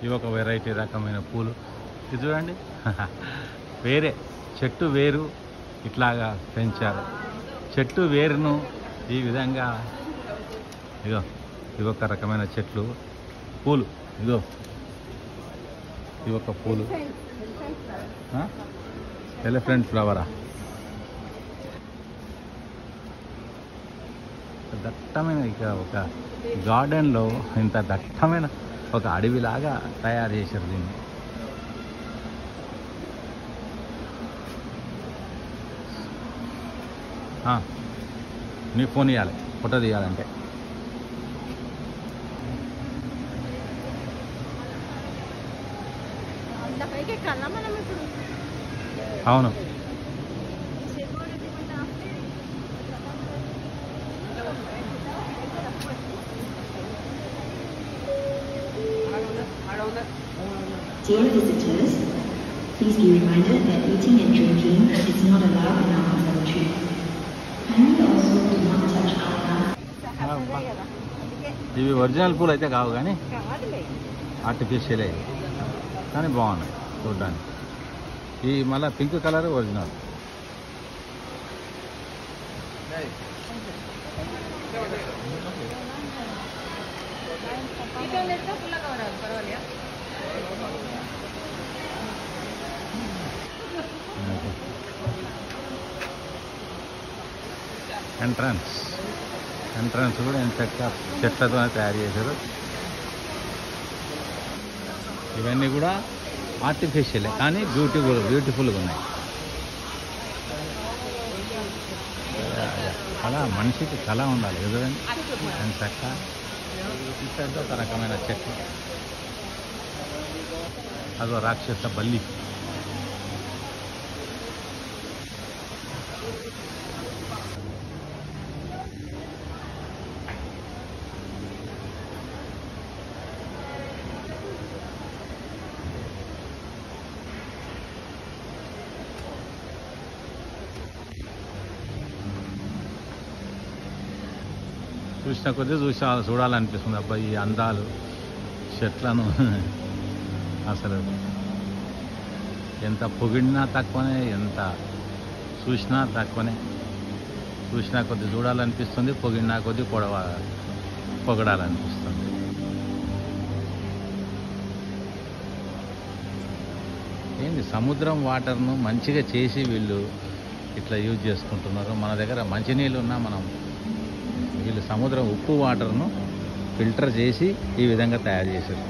ఇవి ఒక వెరైటీ రకమైన పూలు. ఇది చూడండి వేరే చెట్టు వేరు ఇట్లాగా పెంచారు. చెట్టు వేరును ఈ విధంగా ఇగో ఇవి ఒక రకమైన చెట్లు పూలు. ఇగో ఇవి ఒక పూలు ఎలిఫెంట్ ఫ్లవరా. దట్టమైన ఇక ఒక గార్డెన్లో ఇంత దట్టమైన ఒక అడవిలాగా తయారు చేశారు దీన్ని. నీ ఫోన్ ఇవ్వాలి ఫోటో తీయాలంటే. అవును Dear visitors, please be reminded that eating and drinking is not allowed in our dormitory. Kindly also do not touch our plants. ఇవి ఒరిజినల్ పూలు అయితే కావు కానీ ఆర్టిఫిషియల్ అయ్యి కానీ బాగున్నాయి చూడడానికి. ఈ మళ్ళీ పింక్ కలర్ ఒరిజినల్. ఎంట్రన్స్ కూడా ఎంత చెట్లతో తయారు చేశారు. ఇవన్నీ కూడా ఆర్టిఫిషియలే కానీ బ్యూటిఫుల్గా ఉన్నాయి. కళ మనిషికి కళ ఉండాలి కదండి. అని చక్క ఇక్కడితో ఒక రకమైన చెట్లు. అదో రాక్షస బల్లి. చూసిన కొద్దీ చూడాలనిపిస్తుంది. అబ్బా ఈ అందాలు చెట్లను అసలు ఎంత పొగిడినా తక్కువనే, ఎంత చూసినా తక్కువనే. చూసినా కొద్దీ చూడాలనిపిస్తుంది, పొగిడినా కొద్దీ పొగడాలనిపిస్తుంది. ఏంది సముద్రం వాటర్ను మంచిగా చేసి వీళ్ళు ఇట్లా యూజ్ చేసుకుంటున్నారు. మన దగ్గర మంచినీళ్ళు ఉన్నా వీళ్ళు సముద్రం ఉప్పు వాటర్ను ఫిల్టర్ చేసి ఈ విధంగా తయారు చేశారు.